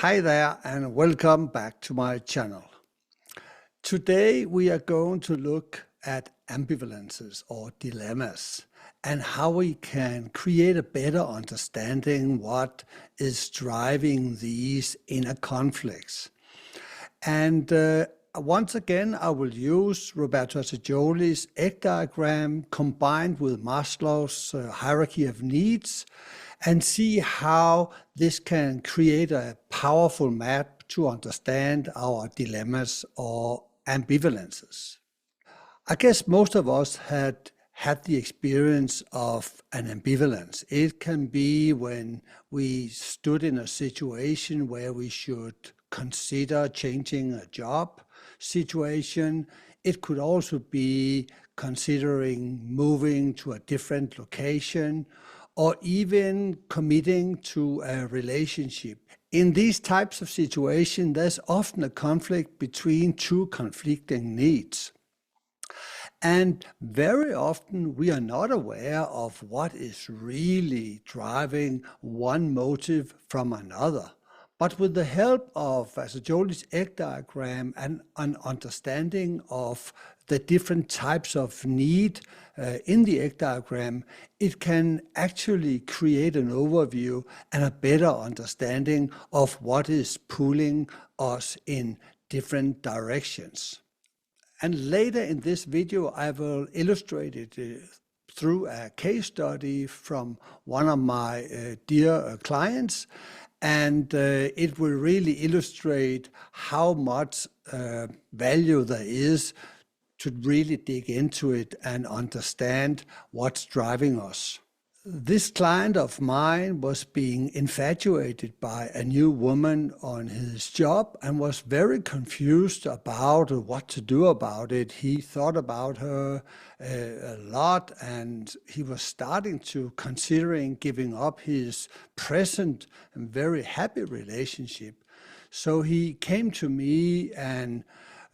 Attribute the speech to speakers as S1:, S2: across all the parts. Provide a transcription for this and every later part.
S1: Hi there and welcome back to my channel. Today we are going to look at ambivalences or dilemmas and how we can create a better understanding what is driving these inner conflicts. And once again, I will use Roberto Assagioli's egg diagram combined with Maslow's hierarchy of needs and see how this can create a powerful map to understand our dilemmas or ambivalences. I guess most of us had the experience of an ambivalence. It can be when we stood in a situation where we should consider changing a job situation. It could also be considering moving to a different location or even committing to a relationship. In these types of situations, there's often a conflict between two conflicting needs. And very often we are not aware of what is really driving one motive from another. But with the help of Assagioli's egg diagram and an understanding of the different types of need in the egg diagram, it can actually create an overview and a better understanding of what is pulling us in different directions. And later in this video, I will illustrate it through a case study from one of my dear clients. And it will really illustrate how much value there is to really dig into it and understand what's driving us. This client of mine was being infatuated by a new woman on his job and was very confused about what to do about it. He thought about her a lot and he was starting to considering giving up his present and very happy relationship. So he came to me and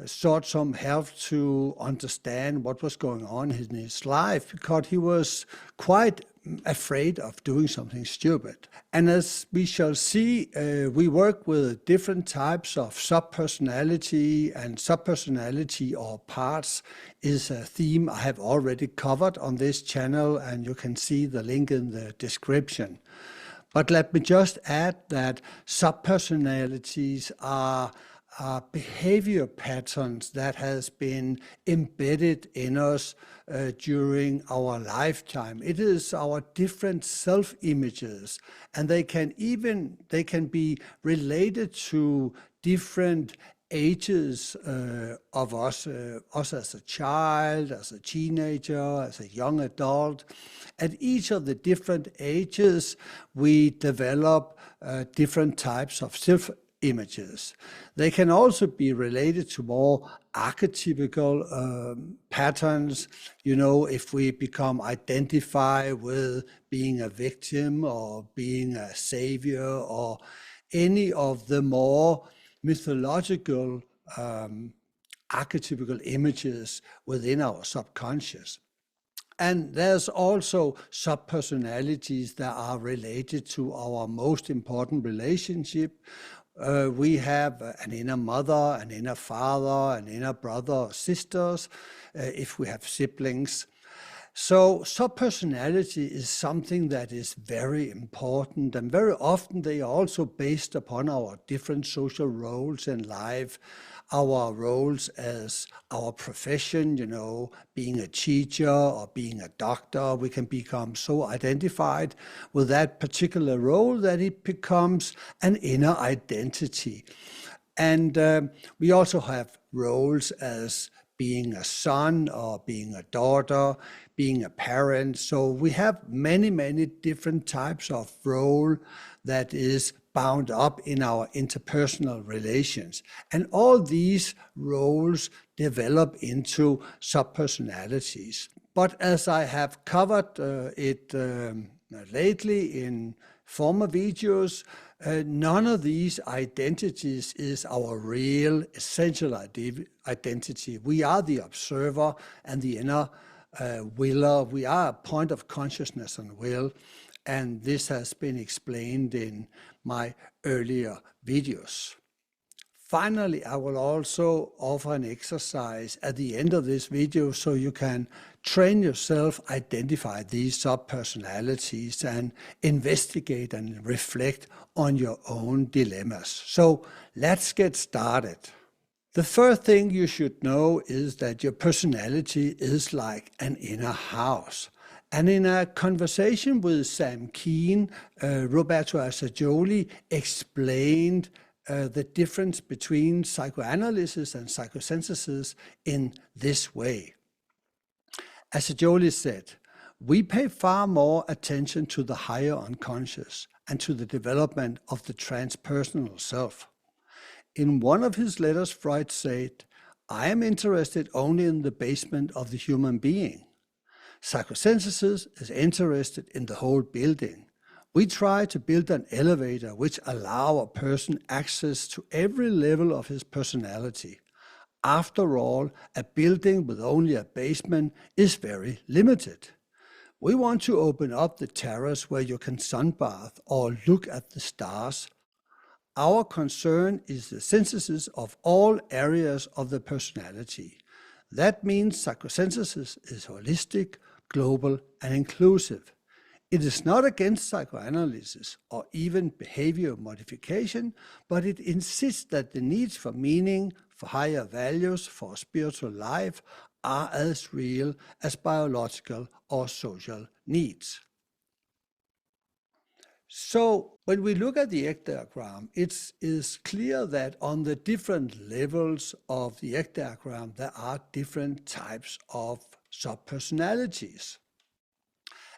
S1: sought some help to understand what was going on in his life because he was quite afraid of doing something stupid. And as we shall see, we work with different types of subpersonality, and subpersonality or parts is a theme I have already covered on this channel, and you can see the link in the description. But let me just add that subpersonalities are behavior patterns that has been embedded in us during our lifetime. It is our different self-images, and they can be related to different ages of us as a child, as a teenager, as a young adult. At each of the different ages, we develop different types of self-images. They can also be related to more archetypical patterns. You know, if we become identified with being a victim or being a savior or any of the more mythological archetypical images within our subconscious. And there's also subpersonalities that are related to our most important relationship. We have an inner mother, an inner father, an inner brother or sisters, if we have siblings. So subpersonality is something that is very important, and very often they are also based upon our different social roles in life, our roles as our profession, you know, being a teacher or being a doctor. We can become so identified with that particular role that it becomes an inner identity. And we also have roles as being a son or being a daughter, being a parent. So we have many, many different types of role that is bound up in our interpersonal relations. And all these roles develop into subpersonalities. But as I have covered it lately in former videos, none of these identities is our real essential identity. We are the observer and the inner willer. We are a point of consciousness and will. and this has been explained in my earlier videos. Finally, I will also offer an exercise at the end of this video so you can train yourself, identify these subpersonalities and investigate and reflect on your own dilemmas. So let's get started. The first thing you should know is that your personality is like an inner house. And in a conversation with Sam Keen, Roberto Assagioli explained the difference between psychoanalysis and psychosynthesis in this way. Assagioli said, "We pay far more attention to the higher unconscious and to the development of the transpersonal self." In one of his letters, Freud said, "I am interested only in the basement of the human being. Psychosynthesis is interested in the whole building. We try to build an elevator which allows a person access to every level of his personality. After all, a building with only a basement is very limited. We want to open up the terrace where you can sunbathe or look at the stars. Our concern is the synthesis of all areas of the personality. That means psychosynthesis is holistic, global, and inclusive. It is not against psychoanalysis or even behavior modification, but it insists that the needs for meaning, for higher values, for spiritual life are as real as biological or social needs." So when we look at the Eck diagram, it is clear that on the different levels of the Eck diagram, there are different types of subpersonalities.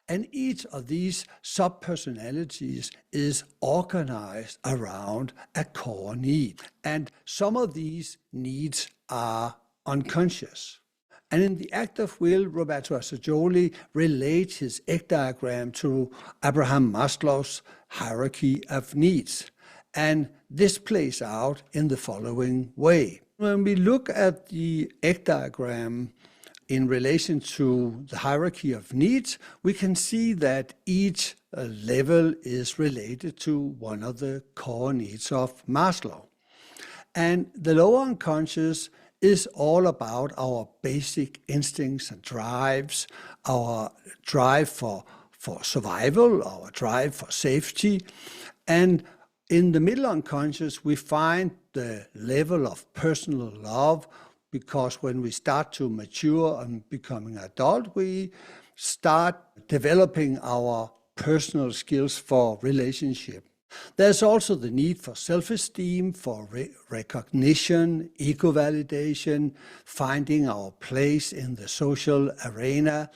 S1: And each of these subpersonalities is organized around a core need. And some of these needs are unconscious. And in the act of will, Roberto Assagioli relates his Eck diagram to Abraham Maslow's Hierarchy of Needs. And this plays out in the following way. When we look at the Eck diagram in relation to the hierarchy of needs, we can see that each level is related to one of the core needs of Maslow. And the lower unconscious is all about our basic instincts and drives, our drive for survival, our drive for safety. And in the middle unconscious, we find the level of personal love, because when we start to mature and becoming adult, we start developing our personal skills for relationship. There's also the need for self-esteem, for recognition, ego-validation, finding our place in the social arena,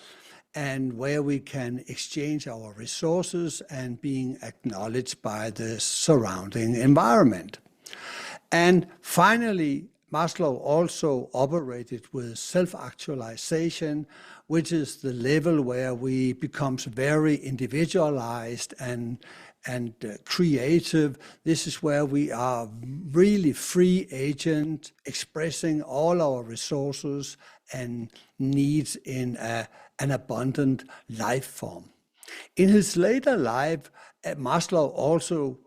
S1: and where we can exchange our resources and being acknowledged by the surrounding environment. And finally, Maslow also operated with self-actualization, which is the level where we become very individualized and creative. This is where we are really free agent, expressing all our resources and needs in an abundant life form. In his later life, Maslow also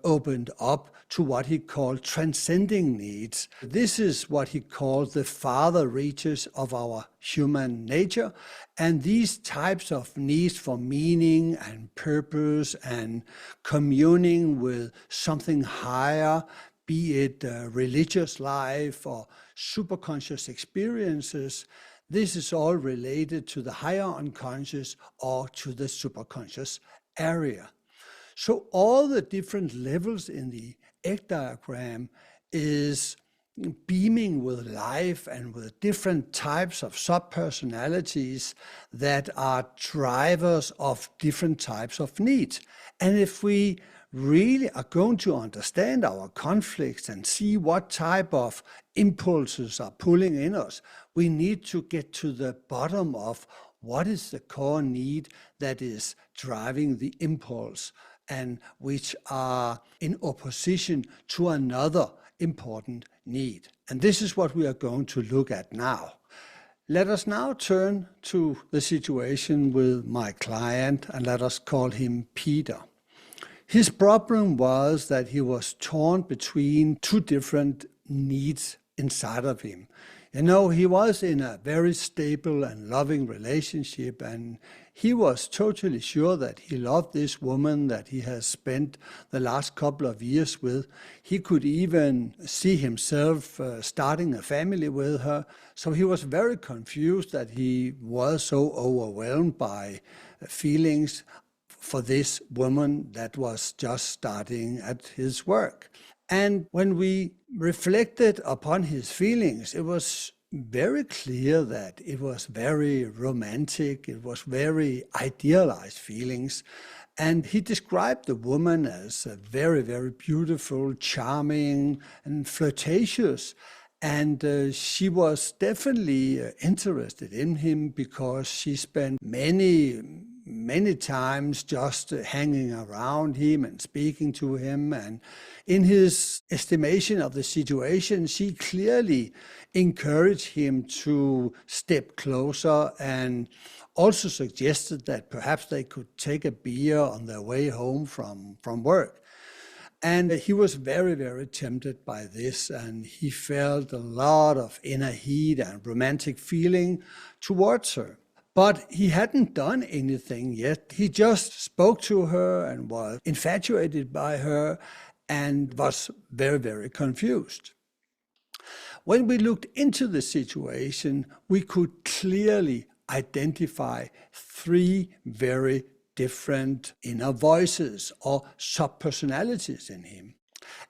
S1: opened up to what he called transcending needs. This is what he called the farther reaches of our human nature. And these types of needs for meaning and purpose and communing with something higher, be it religious life or superconscious experiences, this is all related to the higher unconscious or to the superconscious area. So all the different levels in the Eck diagram is beaming with life and with different types of subpersonalities that are drivers of different types of needs. And if we really are going to understand our conflicts and see what type of impulses are pulling in us, we need to get to the bottom of what is the core need that is driving the impulse and which are in opposition to another important need. And this is what we are going to look at now. Let us now turn to the situation with my client, and let us call him Peter. His problem was that he was torn between two different needs inside of him. He was in a very stable and loving relationship, and he was totally sure that he loved this woman that he has spent the last couple of years with. He could even see himself starting a family with her. So he was very confused that he was so overwhelmed by feelings for this woman that was just starting at his work. And when we reflected upon his feelings, it was very clear that it was very romantic, it was very idealized feelings. And he described the woman as very, very beautiful, charming, and flirtatious. And she was definitely interested in him because she spent many times just hanging around him and speaking to him. And in his estimation of the situation, she clearly encouraged him to step closer and also suggested that perhaps they could take a beer on their way home from work. And he was very, very tempted by this, and he felt a lot of inner heat and romantic feeling towards her. But he hadn't done anything yet. He just spoke to her and was infatuated by her and was very, very confused. When we looked into the situation, we could clearly identify three very different inner voices or subpersonalities in him.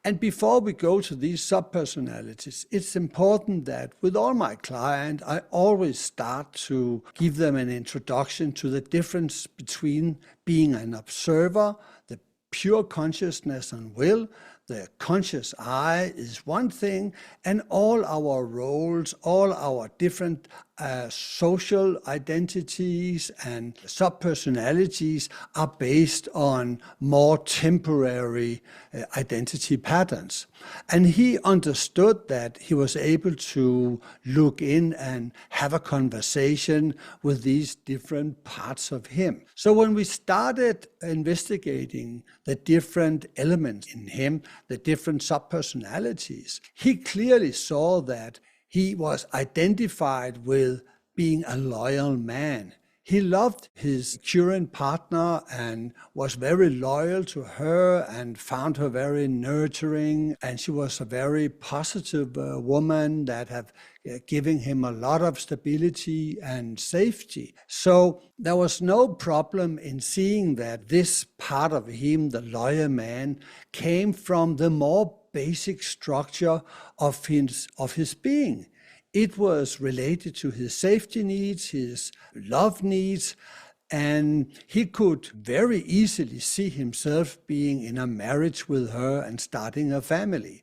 S1: And before we go to these subpersonalities, it's important that with all my clients, I always start to give them an introduction to the difference between being an observer, the pure consciousness and will. The conscious I is one thing, and all our roles, all our different social identities and subpersonalities are based on more temporary identity patterns. And he understood that he was able to look in and have a conversation with these different parts of him. So when we started investigating the different elements in him, the different subpersonalities, he clearly saw that he was identified with being a loyal man. He loved his current partner and was very loyal to her and found her very nurturing. And she was a very positive woman that have given him a lot of stability and safety. So there was no problem in seeing that this part of him, the loyal man, came from the more basic structure of his being. It was related to his safety needs, his love needs, and he could very easily see himself being in a marriage with her and starting a family.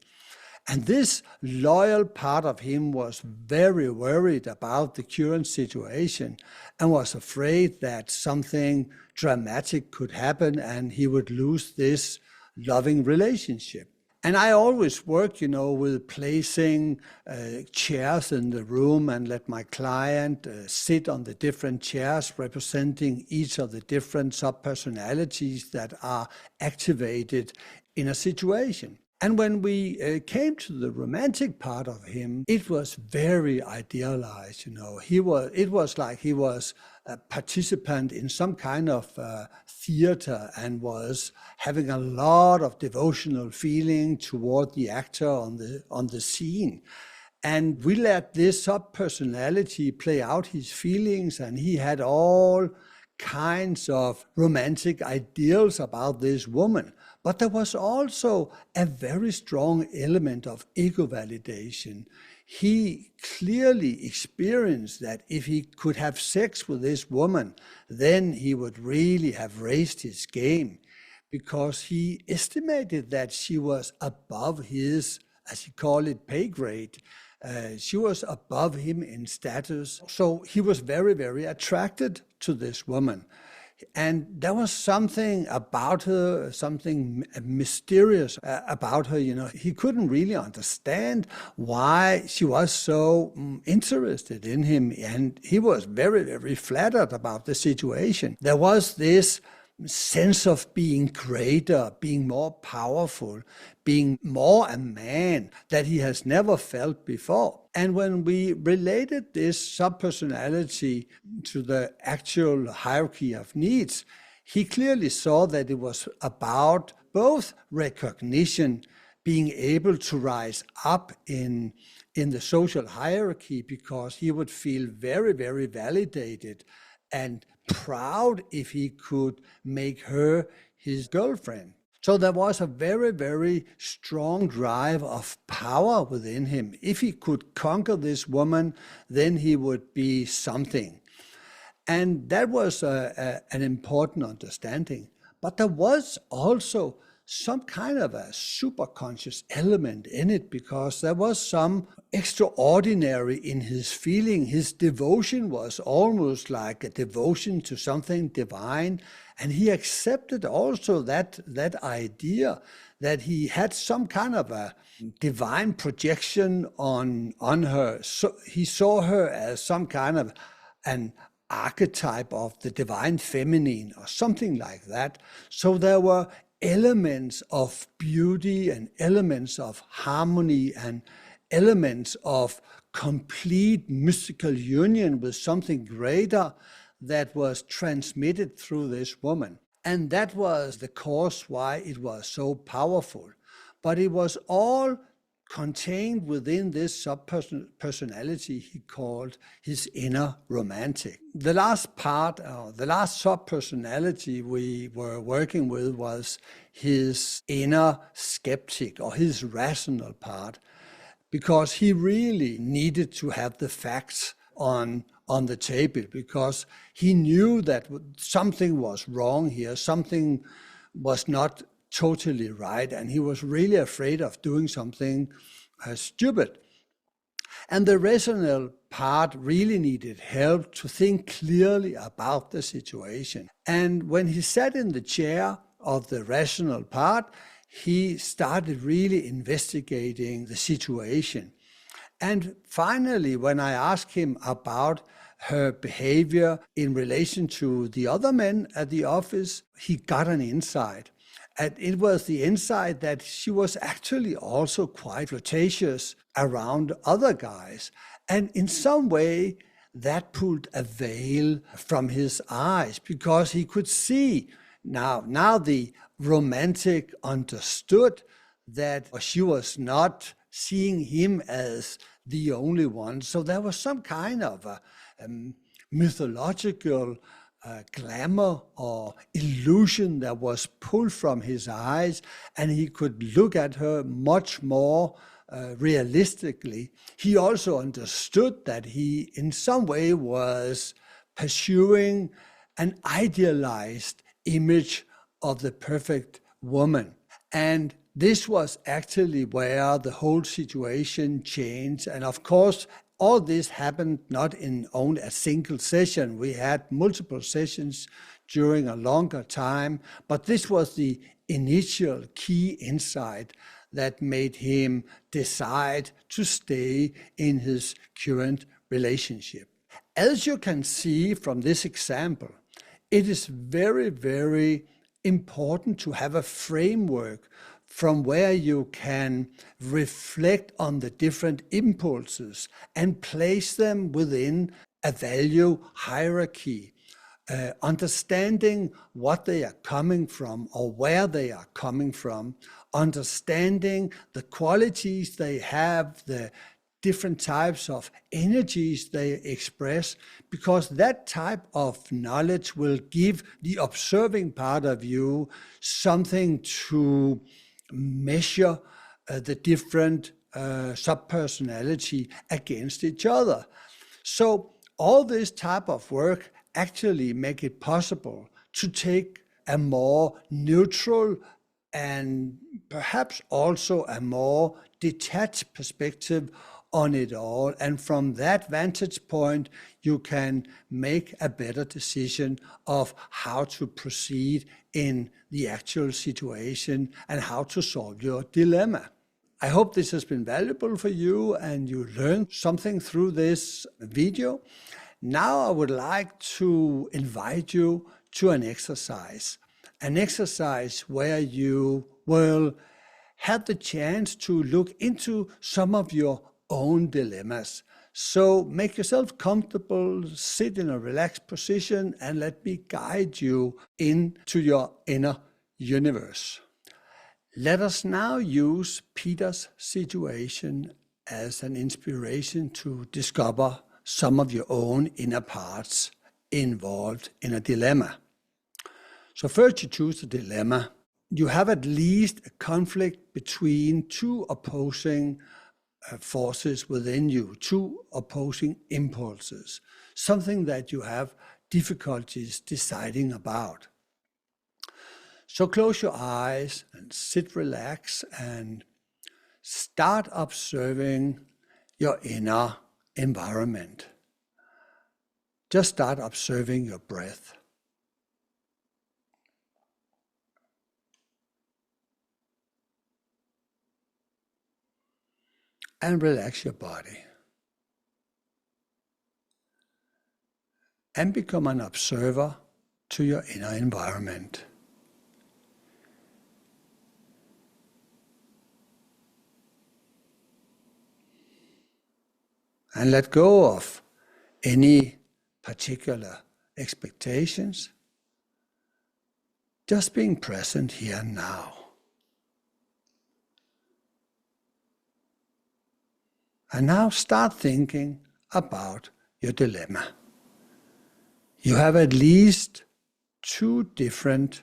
S1: And this loyal part of him was very worried about the current situation and was afraid that something dramatic could happen and he would lose this loving relationship. And I always work, with placing chairs in the room and let my client sit on the different chairs representing each of the different subpersonalities that are activated in a situation. And when we came to the romantic part of him, it was very idealized. It was like he was a participant in some kind of theater and was having a lot of devotional feeling toward the actor on the scene. And we let this subpersonality play out his feelings, and he had all kinds of romantic ideals about this woman. But there was also a very strong element of ego validation. He clearly experienced that if he could have sex with this woman, then he would really have raised his game, because he estimated that she was above his, as he called it, pay grade. She was above him in status. So he was very, very attracted to this woman. And there was something about her, something mysterious about her. He couldn't really understand why she was so interested in him. And he was very, very flattered about the situation. There was this sense of being greater, being more powerful, being more a man that he has never felt before. And when we related this subpersonality to the actual hierarchy of needs, he clearly saw that it was about both recognition, being able to rise up in the social hierarchy, because he would feel very, very validated and proud if he could make her his girlfriend. So there was a very, very strong drive of power within him. If he could conquer this woman, then he would be something. And that was an important understanding. But there was also some kind of a superconscious element in it, because there was some extraordinary in his feeling. His devotion was almost like a devotion to something divine. And he accepted also that idea that he had some kind of a divine projection on her. So he saw her as some kind of an archetype of the divine feminine or something like that. So there were elements of beauty and elements of harmony and elements of complete mystical union with something greater that was transmitted through this woman. And that was the cause why it was so powerful. But it was all contained within this subpersonality he called his inner romantic. The last part, the last subpersonality we were working with was his inner skeptic, or his rational part, because he really needed to have the facts on the table, because he knew that something was wrong here, something was not totally right, and he was really afraid of doing something stupid. And the rational part really needed help to think clearly about the situation. And when he sat in the chair of the rational part, he started really investigating the situation. And finally, when I asked him about her behavior in relation to the other men at the office, he got an insight. And it was the insight that she was actually also quite flirtatious around other guys. And in some way, that pulled a veil from his eyes, because he could see now the romantic understood that she was not seeing him as the only one. So there was some kind of a mythological glamour or illusion that was pulled from his eyes, and he could look at her much more realistically. He also understood that he in some way was pursuing an idealized image of the perfect woman. And this was actually where the whole situation changed. And of course, all this happened not in only a single session. We had multiple sessions during a longer time, but this was the initial key insight that made him decide to stay in his current relationship. As you can see from this example, it is very, very important to have a framework from where you can reflect on the different impulses and place them within a value hierarchy, understanding what they are coming from or where they are coming from, understanding the qualities they have, the different types of energies they express, because that type of knowledge will give the observing part of you something to measure the different subpersonality against each other. So all this type of work actually make it possible to take a more neutral and perhaps also a more detached perspective on it all. And from that vantage point, you can make a better decision of how to proceed in the actual situation and how to solve your dilemma. I hope this has been valuable for you and you learned something through this video. Now I would like to invite you to an exercise where you will have the chance to look into some of your own dilemmas. So make yourself comfortable, sit in a relaxed position, and let me guide you into your inner universe. Let us now use Peter's situation as an inspiration to discover some of your own inner parts involved in a dilemma. So first you choose the dilemma. You have at least a conflict between two opposing forces within you, two opposing impulses, something that you have difficulties deciding about. So close your eyes and sit relaxed and start observing your inner environment. Just start observing your breath. And relax your body. And become an observer to your inner environment. And let go of any particular expectations. Just being present here and now. And now start thinking about your dilemma. You have at least two different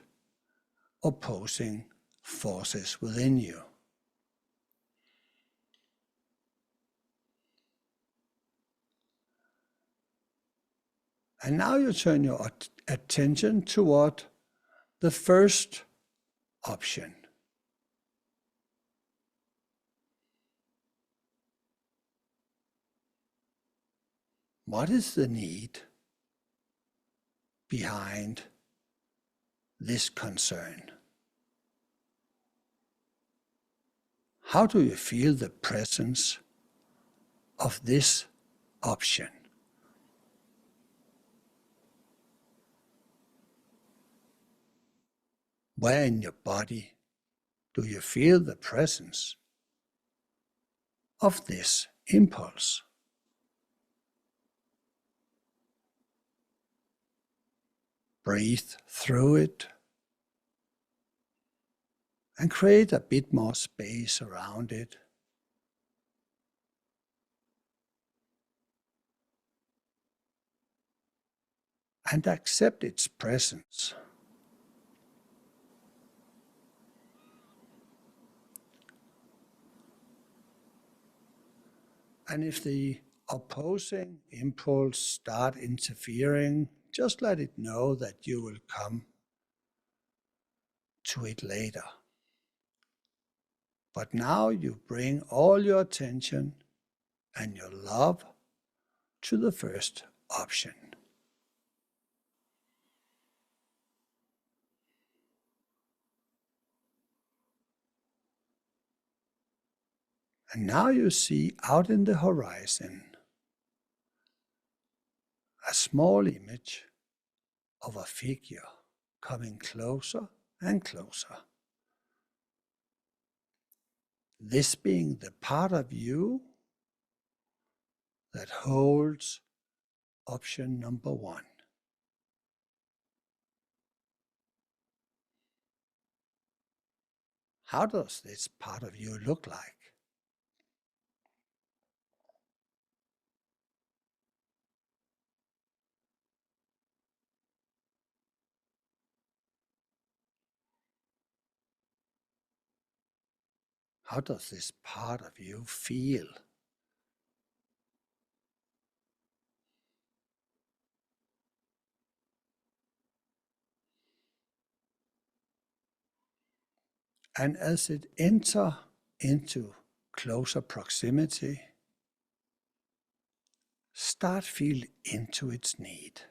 S1: opposing forces within you. And now you turn your attention toward the first option. What is the need behind this concern? How do you feel the presence of this option? Where in your body do you feel the presence of this impulse? Breathe through it and create a bit more space around it. And accept its presence. And if the opposing impulse start interfering, just let it know that you will come to it later. But now you bring all your attention and your love to the first option. And now you see out in the horizon a small image of a figure coming closer and closer. This being the part of you that holds option number one. How does this part of you look like? How does this part of you feel? And as it enters into closer proximity, start feel into its need.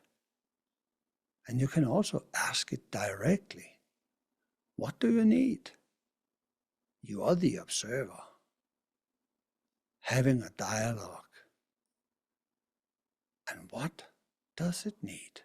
S1: And you can also ask it directly, what do you need? You are the observer, having a dialogue. And what does it need?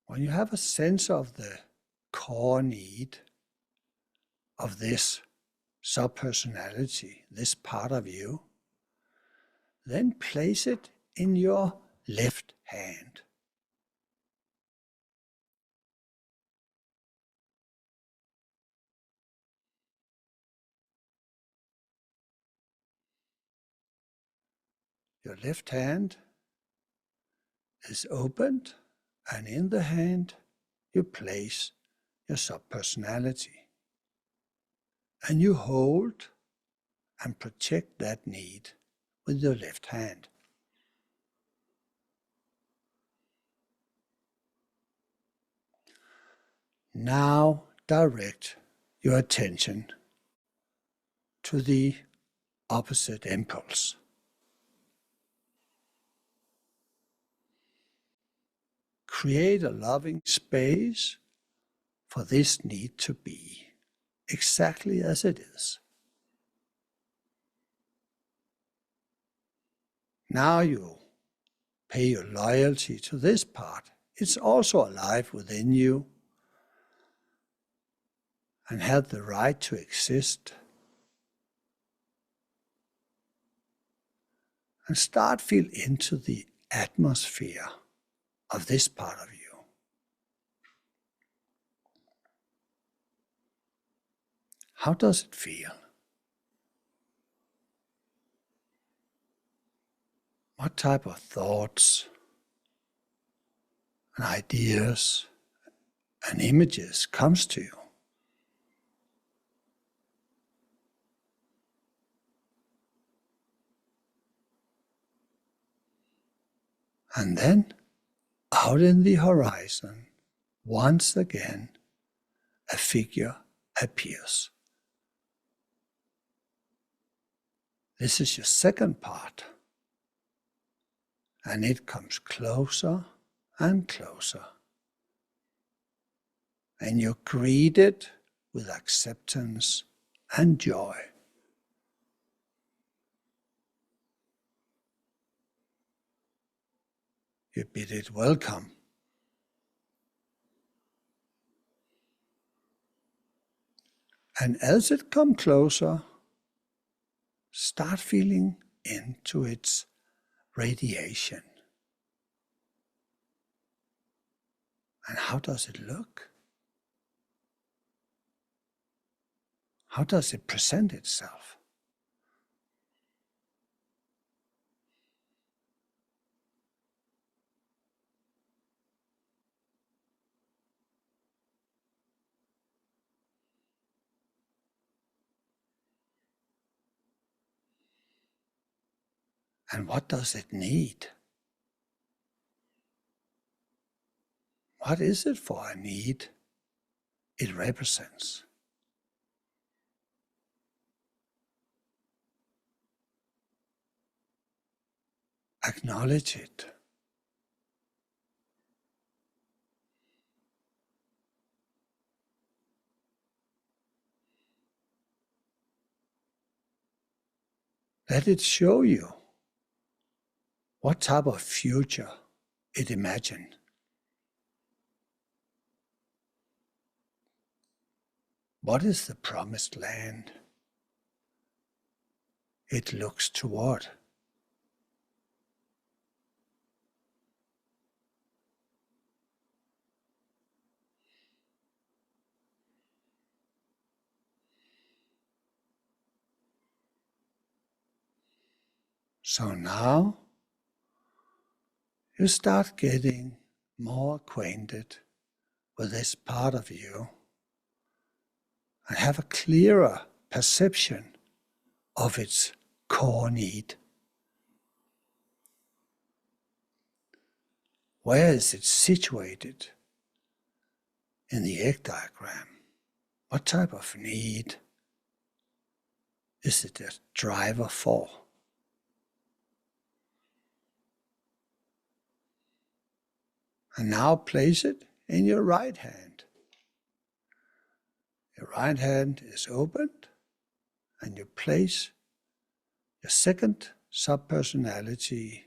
S1: When you have a sense of the core need of this subpersonality, this part of you, then place it in your left hand. Your left hand is opened, and in the hand you place your subpersonality. And you hold and protect that need with your left hand. Now direct your attention to the opposite impulse. Create a loving space for this need to be exactly as it is. Now you pay your loyalty to this part. It's also alive within you and have the right to exist. And start feel into the atmosphere of this part of you. How does it feel? What type of thoughts and ideas and images comes to you? And then, out in the horizon, once again, a figure appears. This is your second part, and it comes closer and closer. And you greet it with acceptance and joy. You bid it welcome. And as it comes closer, start feeling into its radiation. And how does it look? How does it present itself? And what does it need? What is it for a need it represents? Acknowledge it. Let it show you what type of future it imagined. What is the promised land it looks toward? So now you start getting more acquainted with this part of you and have a clearer perception of its core need. Where is it situated in the egg diagram? What type of need is it a driver for? And now place it in your right hand. Your right hand is opened, and you place your second subpersonality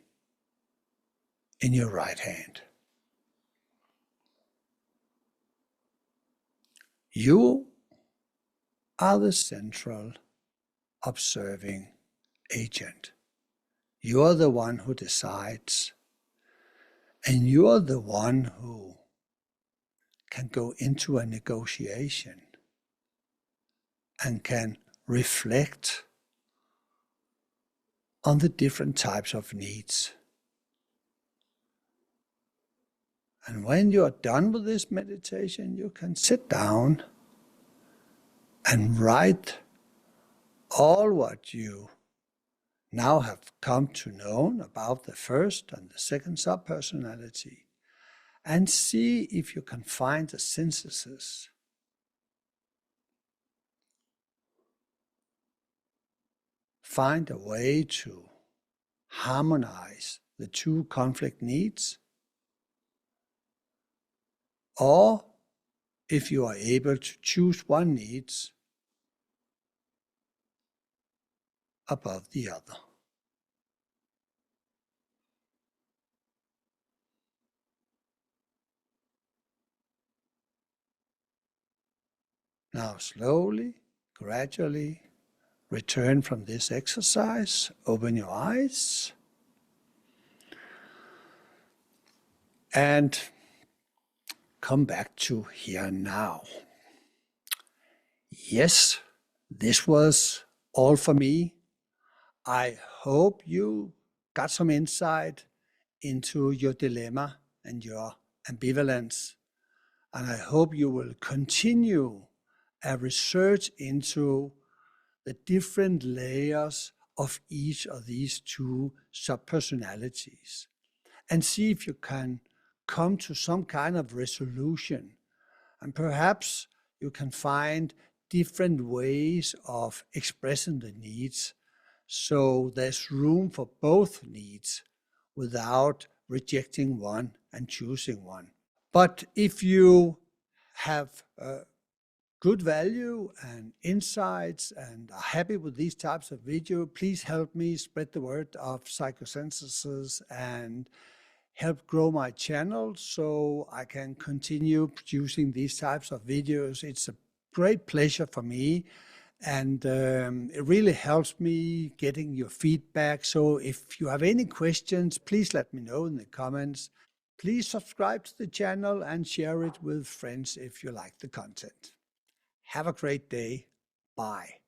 S1: in your right hand. You are the central observing agent. You are the one who decides, and you are the one who can go into a negotiation and can reflect on the different types of needs. And when you are done with this meditation, you can sit down and write all what you now have come to know about the first and the second subpersonality, and see if you can find a synthesis. Find a way to harmonize the two conflict needs, or if you are able to choose one needs above the other. Now slowly, gradually return from this exercise, open your eyes, and come back to here now. Yes, this was all for me. I hope you got some insight into your dilemma and your ambivalence. And I hope you will continue a research into the different layers of each of these two subpersonalities and see if you can come to some kind of resolution. And perhaps you can find different ways of expressing the needs, so there's room for both needs without rejecting one and choosing one. But if you have good value and insights and are happy with these types of video, please help me spread the word of Psychosynthesis and help grow my channel so I can continue producing these types of videos. It's a great pleasure for me, and it really helps me getting your feedback. So if you have any questions, please let me know in the comments. Please subscribe to the channel and share it with friends if you like the content. Have a great day. Bye.